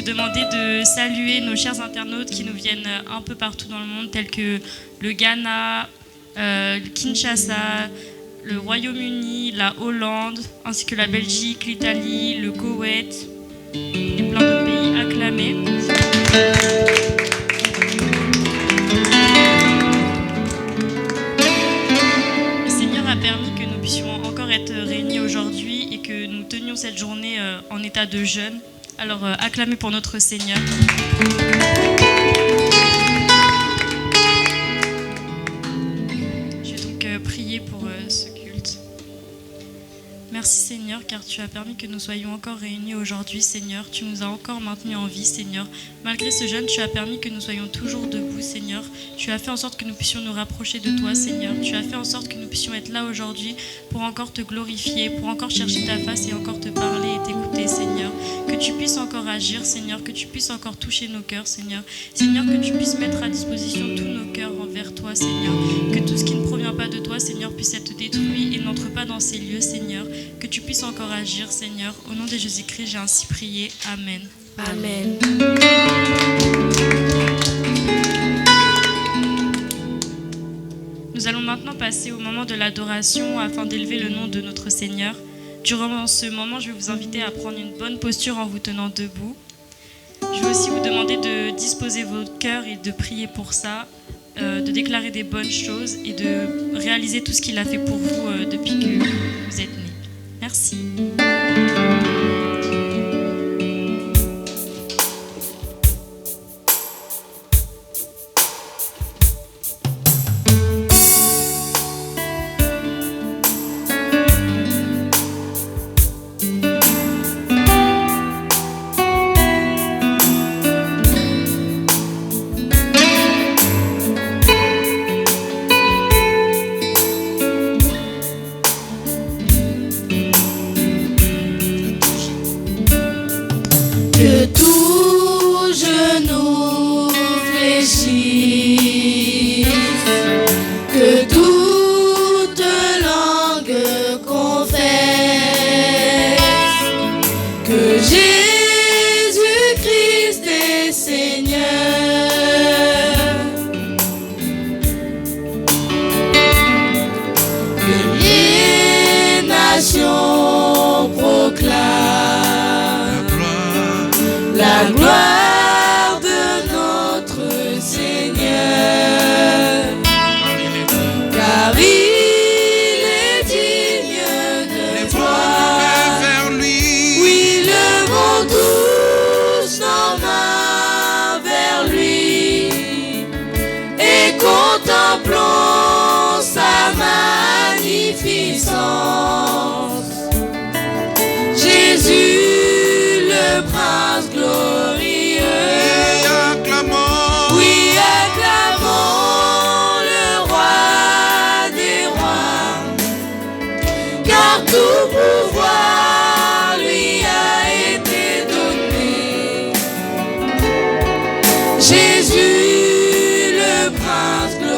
demander de saluer nos chers internautes qui nous viennent un peu partout dans le monde, tels que le Ghana, le Kinshasa, le Royaume-Uni, la Hollande, ainsi que la Belgique, l'Italie, le Koweït et plein d'autres pays acclamés. Le Seigneur a permis que nous puissions encore être réunis aujourd'hui et que nous tenions cette journée en état de jeûne. Alors acclamez pour notre Seigneur. Je vais donc prier pour ce culte. Merci Seigneur, car tu as permis que nous soyons encore réunis aujourd'hui, Seigneur. Tu nous as encore maintenus en vie, Seigneur. Malgré ce jeûne, tu as permis que nous soyons toujours debout, Seigneur. Tu as fait en sorte que nous puissions nous rapprocher de toi, Seigneur. Tu as fait en sorte que nous puissions être là aujourd'hui pour encore te glorifier, pour encore chercher ta face et encore te parler et t'écouter, Seigneur. Que tu puisses encore agir, Seigneur, que tu puisses encore toucher nos cœurs, Seigneur. Seigneur, que tu puisses mettre à disposition tous nos cœurs envers toi, Seigneur. Que tout ce qui ne provient pas de toi, Seigneur, puisse être détruit et n'entre pas dans ces lieux, Seigneur. Que tu puisses encore agir, Seigneur. Au nom de Jésus-Christ, j'ai ainsi prié. Amen. Amen. Nous allons maintenant passer au moment de l'adoration afin d'élever le nom de notre Seigneur. Durant ce moment, je vais vous inviter à prendre une bonne posture en vous tenant debout. Je vais aussi vous demander de disposer votre cœur et de prier pour ça, de déclarer des bonnes choses et de réaliser tout ce qu'il a fait pour vous depuis que vous êtes nés. Merci. La gloire de notre Seigneur, car il est digne de gloire. Vers lui. Oui, levons tous nos mains vers lui et contemplons sa magnificence. Jésus, le prince glorieux. Oui, acclamons le roi des rois, car tout pouvoir lui a été donné. Jésus, le prince glorieux.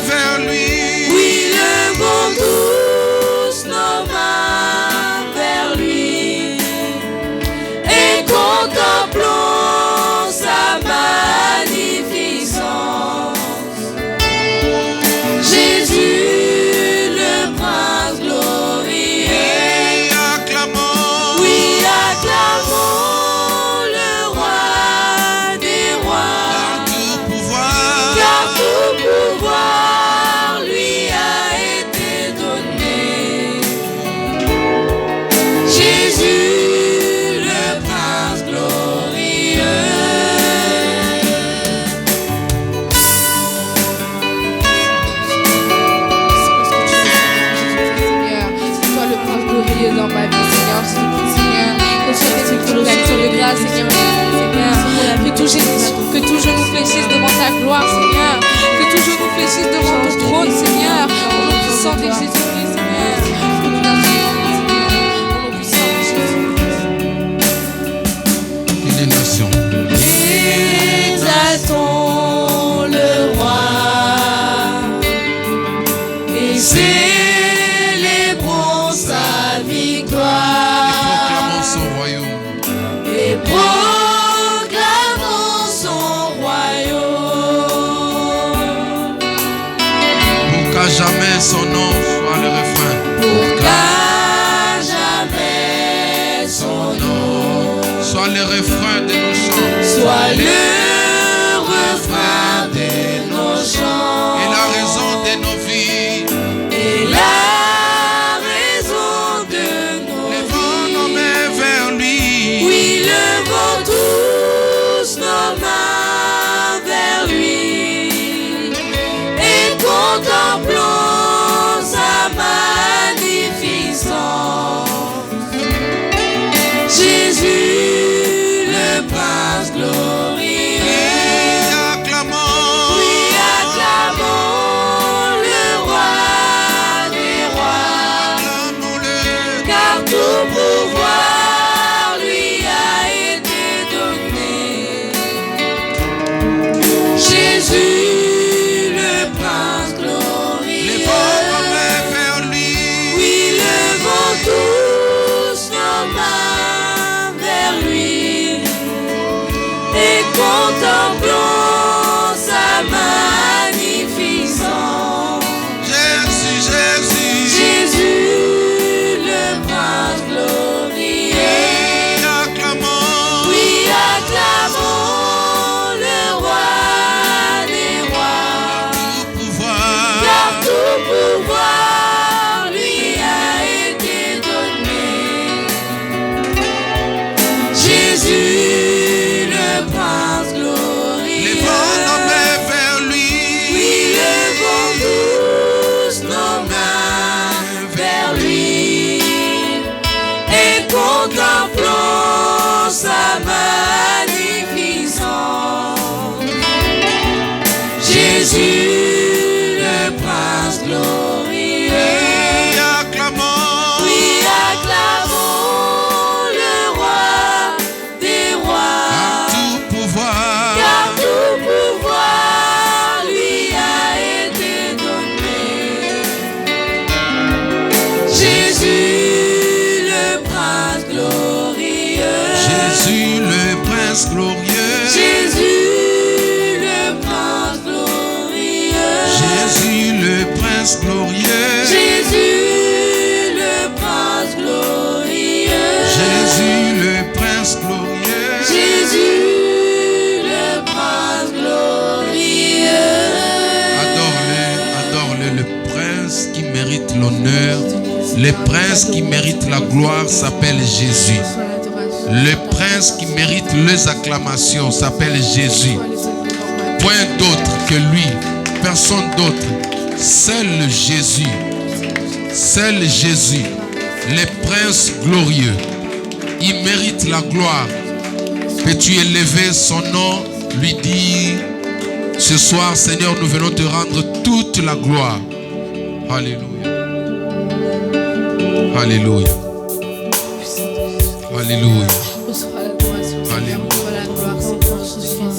Vers lui. Oui, levons tous nos mains vers lui et contemplons sa magnificence. Jésus, le prince glorieux. Oui, acclamons le roi des rois, car tout pouvoir lui a été donné. Jésus, le prince glorieux. Seigneur, c'est toi le prince glorieux dans ma vie, Seigneur. Je te prie, Seigneur, que tu aies pour l'action de grâce, Seigneur. Seigneur, que tout genou fléchisse devant ta gloire, Seigneur. Que tout genou fléchisse devant ton trône, Seigneur. Au nom puissant de Jésus-Christ, Seigneur. Au nom puissant de Jésus-Christ. Et les nations. Exaltons le roi et célébrons sa victoire. Proclamons son royaume. Et Sois le refrain de nos chants. Sois le refrain de nos chants. Et la raison de nos vies. Et la raison de nos Levons nos mains vers lui. Oui, levons tous nos mains vers lui et contemplons sa magnificence. Jésus, le prince glorieux. Et acclamons. Oui, acclamons le roi des rois. Acclamons-le. Car tout pouvoir lui a été donné. Jésus, le prince glorieux. Levons nos mains vers lui. Oui, levons tous nos mains vers lui et contemplons sa magnificence. Jésus, Jésus. Jésus, le prince glorieux. Et acclamons. Oui, acclamons le roi des rois. Tout pouvoir. Car tout pouvoir lui a été donné. Jésus, le prince glorieux. Levons nos mains vers lui. Oui, levons tous nos mains vers lui et contemplons sa magnificence. Jésus, le prince glorieux. Et acclamons. Oui, acclamons le roi des rois. Tout pouvoir. Car tout pouvoir lui a été donné. Jésus, le prince glorieux. Jésus, le prince glorieux. Jésus, le prince glorieux. Jésus, le prince glorieux. Jésus, le prince glorieux. Jésus, le prince glorieux. Jésus, le prince glorieux. Adore-le, adore-le, le prince qui mérite l'honneur, le prince qui mérite la gloire s'appelle Jésus. Le prince qui mérite les acclamations s'appelle Jésus. Point d'autre que lui, personne d'autre. Seul Jésus, le prince glorieux. Il mérite la gloire. Peux-tu élever son nom, lui dire, ce soir, Seigneur, nous venons te rendre toute la gloire. Alléluia. Alléluia. Alléluia. Reçois la gloire, Seigneur. Reçois la gloire, Seigneur. Seigneur.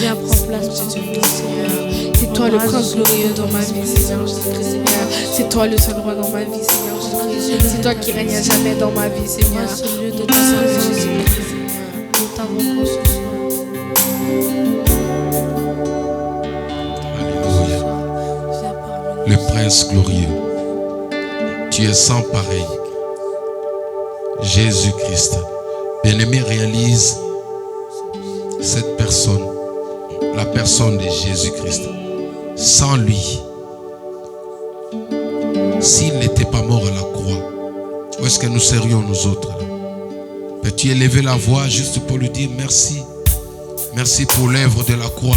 Viens prendre place, Jésus-Christ, Seigneur. C'est toi le prince glorieux dans ma vie, Seigneur Jésus-Christ, Seigneur. C'est toi le seul roi dans ma vie, Seigneur Jésus-Christ. C'est toi qui règnes à jamais dans ma vie, Seigneur. Au lieu de ta Jésus-Christ, Seigneur. Nous t'avons ce soir. Alléluia. Viens parmi nous. Le prince glorieux. Tu es sans pareil. Jésus-Christ. Bien-aimé, réalise cette personne, la personne de Jésus-Christ. Sans lui, s'il n'était pas mort à la croix, où est-ce que nous serions nous autres? Peux-tu élever la voix juste pour lui dire merci? Merci pour l'œuvre de la croix.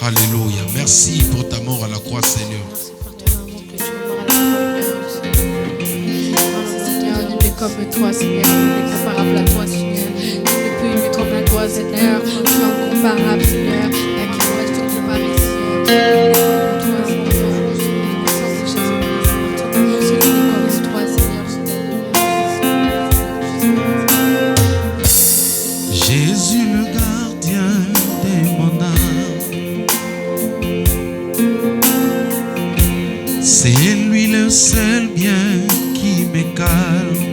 Alléluia. Merci pour ta mort à la croix, Seigneur. Merci pour ton amour que tu es mort à la croix, Seigneur. Nul n'est comme toi, Seigneur. Nul n'est comparable à toi, Seigneur. Nul ne peut imiter ton à toi, Seigneur. Tu es incomparable, Seigneur. Et à qui pourrais-je te comparer, Seigneur? Jésus le gardien de mon âme, c'est lui le seul bien qui me calme.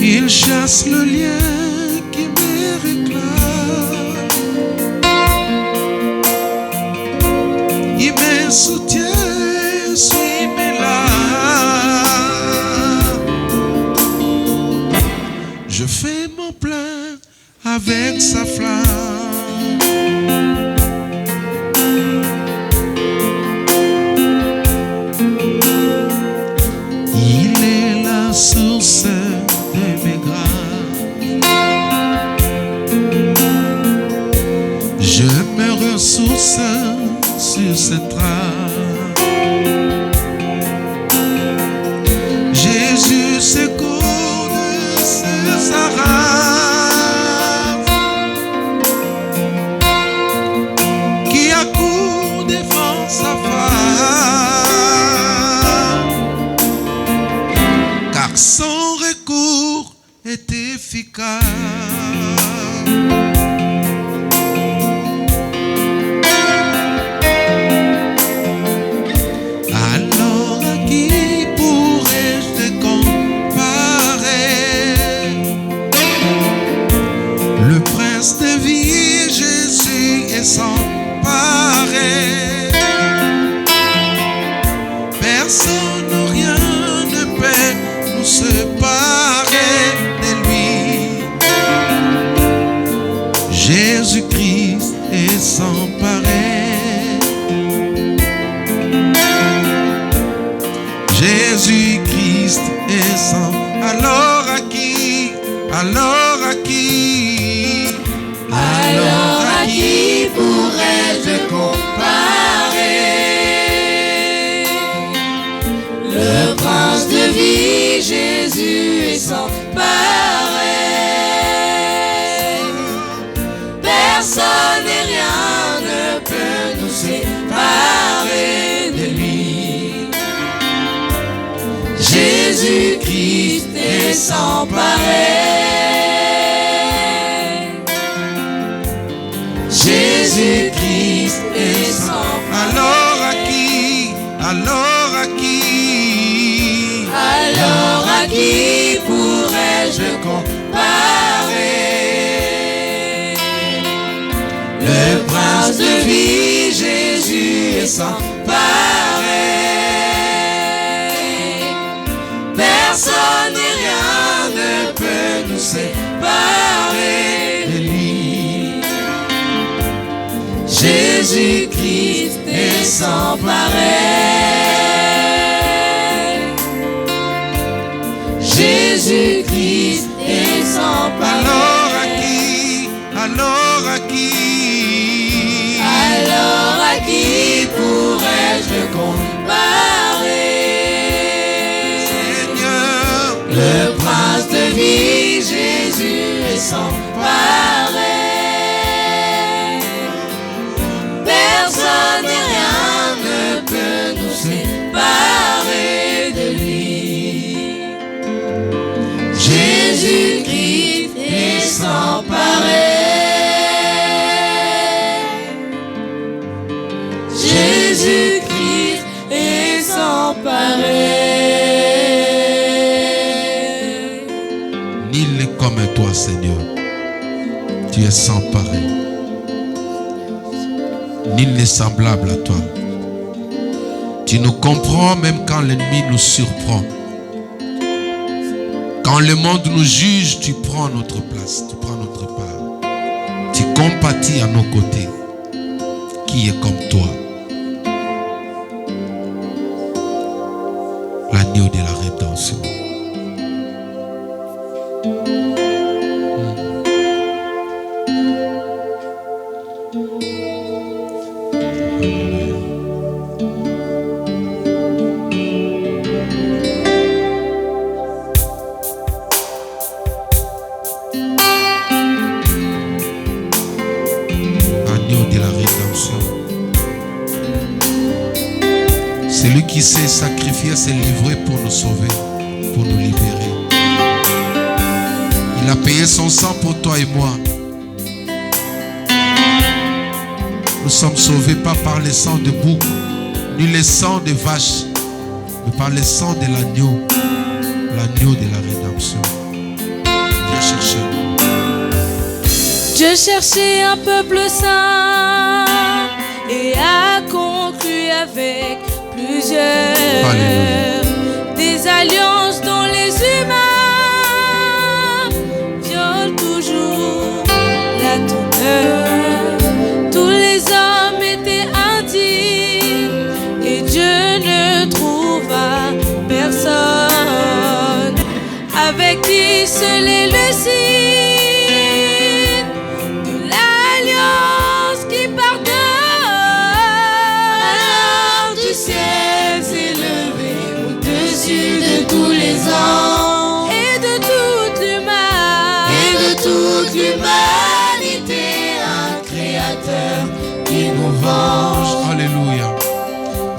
Il chasse le lien qui me réclame, il me soutient, suit mes larmes. avec sa flamme. Il est la source de mes grâces. Je me ressource sur ses traces. Jésus s'écoule sur sa race, qui accourt devant sa femme, car son recours est efficace. Sans pareil, personne ou rien ne peut nous séparer de lui. Jésus-Christ est sans pareil. Jésus-Christ est sans. Alors à qui? Alors à qui? Alors à qui pourrais-je comparer? Le prince de vie, Jésus est sans pareil. Personne et rien ne peut nous séparer de lui. Jésus-Christ est sans pareil. Jésus-Christ est sans pareil. Alors à qui? Alors à qui? Alors à qui pourrais-je comparer? Le prince de vie, Jésus est sans pareil. Personne et rien ne peut nous séparer de lui. Jésus-Christ est sans pareil. Jésus-Christ est sans pareil. Alors à qui? Alors à qui? Alors à qui pourrais-je comparer? Seigneur, Le prince de vie, Jésus est sans pareil. Personne et rien ne peut nous séparer de lui. Jésus-Christ est sans pareil. Jésus-Christ est sans pareil. nul n'est comme toi, Seigneur. Tu es sans pareil. Nul n'est semblable à toi. Tu nous comprends même quand l'ennemi nous surprend. Quand le monde nous juge, tu prends notre place, tu prends notre part. Tu compatis à nos côtés. Qui est comme toi? L'agneau de la rédemption. Celui qui s'est sacrifié, s'est livré pour nous sauver, pour nous libérer. Il a payé son sang pour toi et moi. Nous sommes sauvés pas par le sang de bouc, ni le sang de vache, mais par le sang de l'agneau, l'agneau de la rédemption. Viens chercher. Dieu cherchait un peuple saint et a conclu avec plusieurs Alléluia. Des alliances dont les humains violent toujours. qui scellait le signe de l'alliance qui pardonne. Alors du ciel s'est levé au-dessus de tous les anges Et de toute l'humanité, un créateur qui nous venge. Alléluia.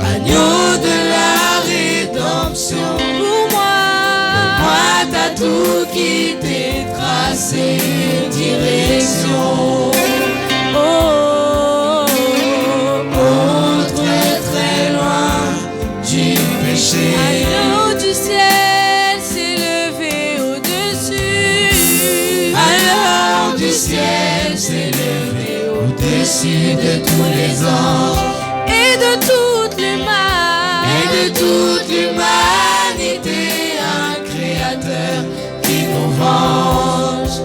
Agneau de la rédemption, pour moi, t'as tout quitté, tracé une direction. oh, Très très loin du péché. Agneau du ciel s'est levé au-dessus. Alors du ciel s'est levé au-dessus de tous les anges Et de toute l'humanité, un créateur qui nous venge.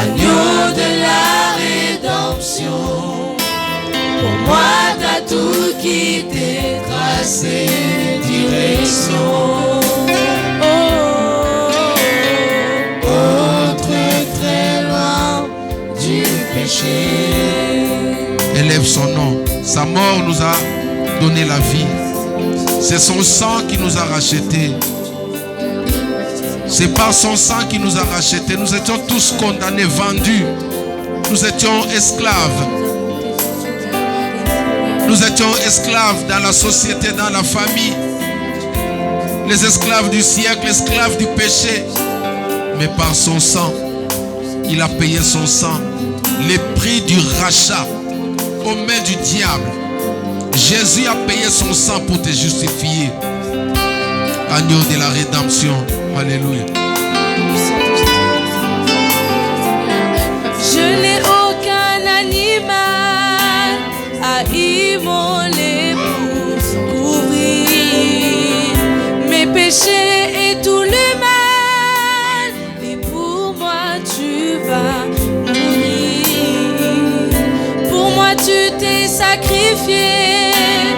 Agneau de la rédemption, pour moi t'as tout quitté, tracé une direction. Très très loin du péché. Élève son nom. Sa mort nous a donné la vie. C'est son sang qui nous a rachetés. C'est par son sang qui nous a rachetés. Nous étions tous condamnés, vendus. Nous étions esclaves. Nous étions esclaves dans la société, dans la famille. Les esclaves du siècle, esclaves du péché. Mais par son sang, il a payé son sang. Le prix du rachat aux mains du diable. Jésus a payé son sang pour te justifier. Agneau de la rédemption. Alléluia. Je n'ai aucun animal à immoler pour couvrir mes péchés et tout le mal. Et pour moi tu vas mourir. Pour moi tu t'es sacrifié.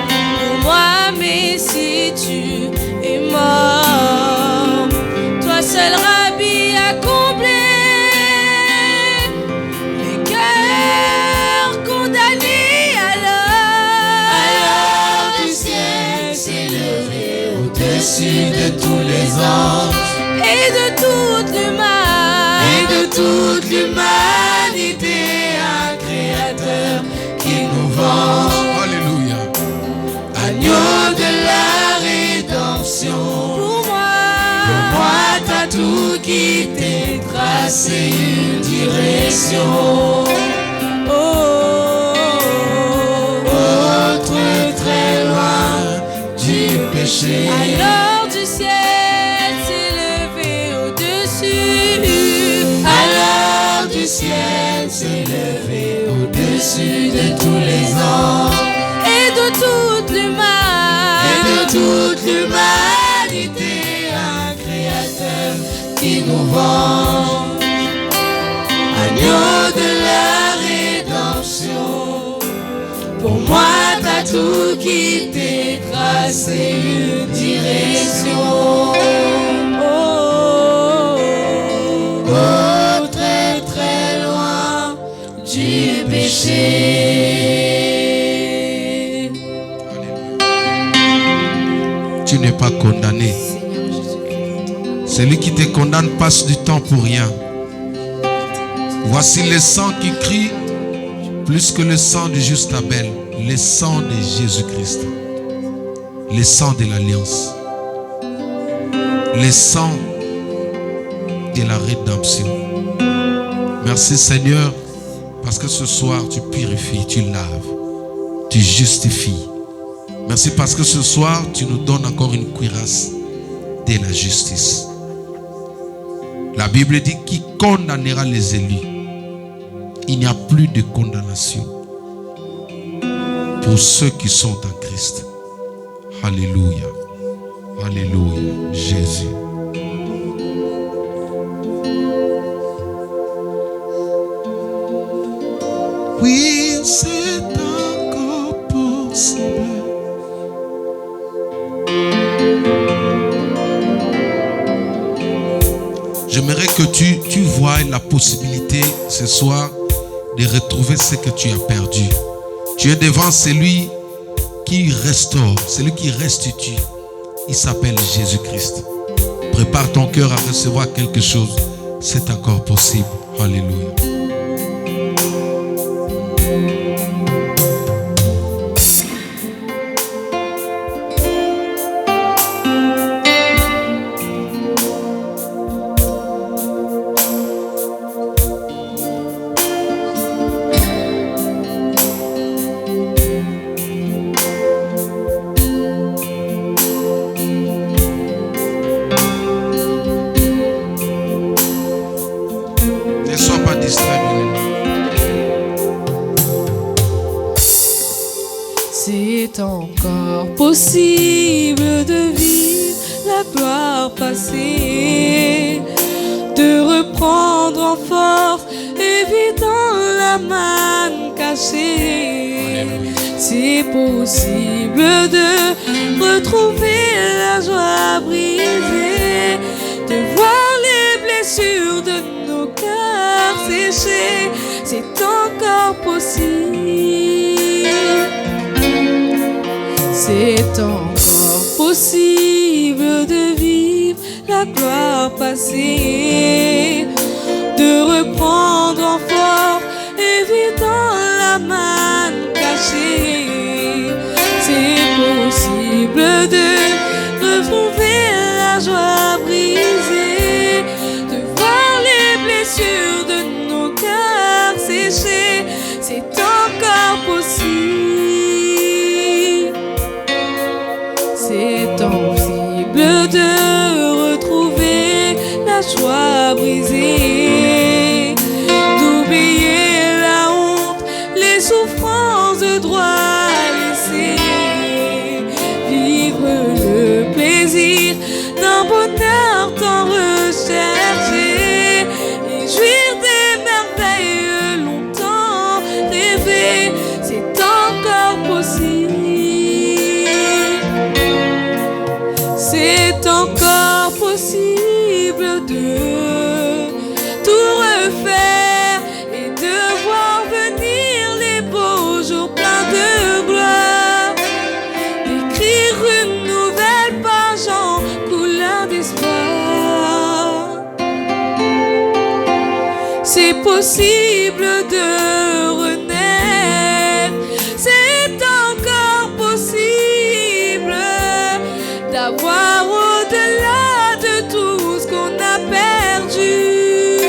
Pour moi, mais si tu es mort, toi seul Rabbi a comblé les cœurs condamnés. Alors du ciel s'est levé au-dessus de tous les anges Et de toute l'humanité, un créateur qui nous venge. Alléluia. Agneau de la rédemption, pour moi t'as tout quitté, tracé une direction. Très très loin du péché. Alors du ciel s'est levé au-dessus. Alors du ciel s'est levé au-dessus de tous les anges Et de toute l'humanité, un créateur qui nous venge. Agneau de la rédemption, pour moi t'as tout quitté, tracé une direction. Très très loin du péché. Tu n'es pas condamné. Celui qui te condamne passe du temps pour rien. Voici le sang qui crie plus que le sang du juste Abel. Le sang de Jésus-Christ. Le sang de l'alliance. Le sang de la rédemption. Merci Seigneur, parce que ce soir tu purifies, tu laves, tu justifies. Merci parce que ce soir tu nous donnes encore une cuirasse de la justice. La Bible dit qui condamnera les élus. Il n'y a plus de condamnation pour ceux qui sont en Christ. Alléluia. Alléluia. Jésus. Oui, c'est encore possible. J'aimerais que tu voies la possibilité ce soir de retrouver ce que tu as perdu. Tu es devant celui qui restaure, celui qui restitue. Il s'appelle Jésus-Christ. Prépare ton cœur à recevoir quelque chose. C'est encore possible. Alléluia. C'est encore possible de vivre la gloire passée, de reprendre en force, évitant la manne cachée. C'est possible de retrouver la joie brisée, de voir les blessures de nos cœurs séchés. C'est encore possible. C'est encore possible de vivre la gloire passée, de reprendre en force, évitant la manne cachée. C'est possible de retrouver la joie brisée, de voir les blessures de nos cœurs séchés. C'est encore possible. C'est possible de retrouver la joie brisée, d'oublier la honte, les souffrances de droit laissées, vivre le plaisir d'un bonheur tant recherché, et jouir des merveilles longtemps rêvées. C'est encore possible. C'est encore possible de tout refaire et de voir venir les beaux jours pleins de gloire, d'écrire une nouvelle page en couleur d'espoir. C'est possible de renaître, c'est encore possible d'avoir au-delà de tout ce qu'on a perdu,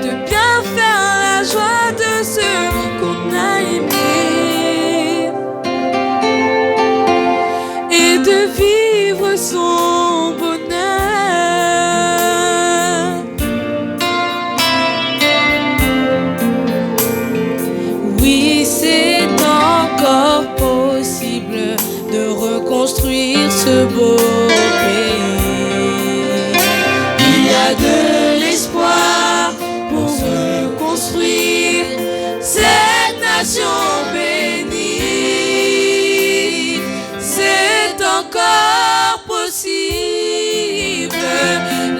de bien faire la joie de ceux qu'on a aimés et de vivre son bonheur. Oui, c'est encore possible de reconstruire ce beau pays. Il y a de l'espoir pour reconstruire cette nation bénie. C'est encore possible,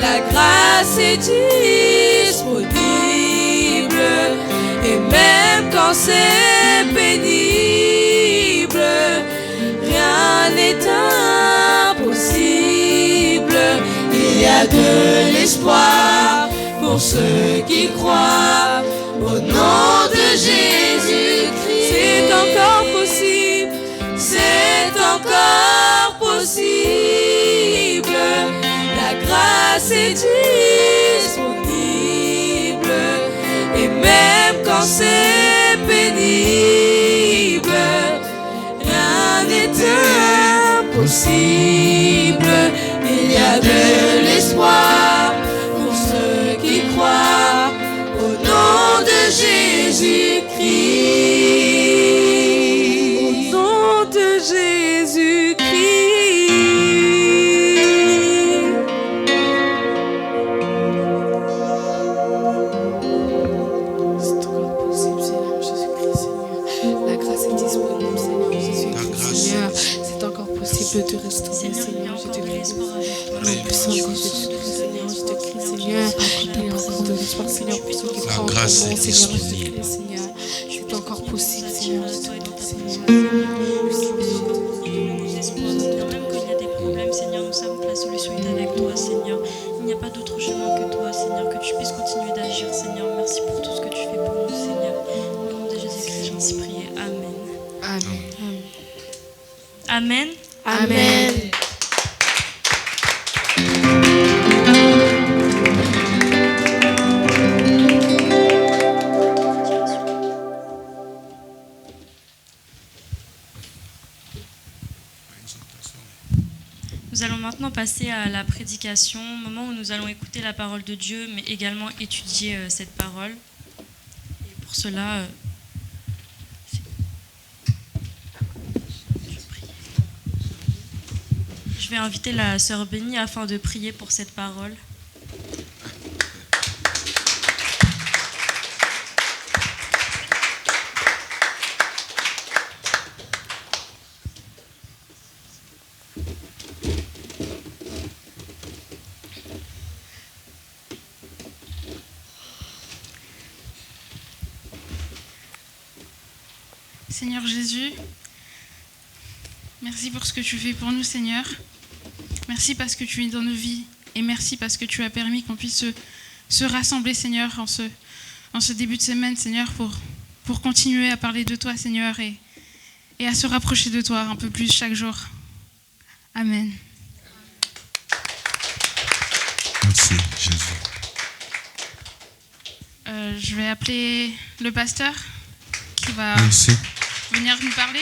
la grâce est disponible, et même quand c'est pénible, rien n'est impossible. Il y a de l'espoir pour ceux qui croient au nom de Jésus-Christ. C'est encore possible, c'est encore possible. La grâce est disponible, et même quand c'est pénible, rien n'est impossible. Il y a de l'espoir pour ceux qui croient au nom de Jésus-Christ. Au nom de Jésus-Christ. C'est encore possible, Seigneur Jésus-Christ, Seigneur. La grâce est disponible, Seigneur Jésus-Christ, Seigneur. C'est encore possible de restaurer, Seigneur. Je te prie, Seigneur. Puissant Jésus-Christ, Seigneur. Je te prie, Seigneur. Seigneur. Prie encore de l'espoir, Seigneur, pour ceux qui croient en ton grâce nom, est Seigneur. Je te disponible. prie, Seigneur. C'est encore possible, Seigneur. Je te prie, Seigneur. Seigneur, même quand il y a des problèmes, Seigneur, nous savons que la solution est avec toi, Seigneur. Il n'y a pas d'autre chemin que toi, Seigneur, que tu puisses continuer d'agir, Seigneur. Merci pour tout ce que tu fais pour nous, Seigneur. Au nom de Jésus-Christ, j'ai ainsi prié. Amen. Amen. Amen. Amen. Nous allons maintenant passer à la prédication, moment où nous allons écouter la parole de Dieu, mais également étudier cette parole. Et pour cela, je vais inviter la sœur Bénie afin de prier pour cette parole. Seigneur Jésus, merci pour ce que tu fais pour nous, Seigneur. Merci parce que tu es dans nos vies et merci parce que tu as permis qu'on puisse se rassembler, Seigneur, en ce début de semaine, Seigneur, pour continuer à parler de toi, Seigneur, et à se rapprocher de toi un peu plus chaque jour. Amen. Merci, Jésus. Je vais appeler le pasteur qui va Merci. venir nous parler.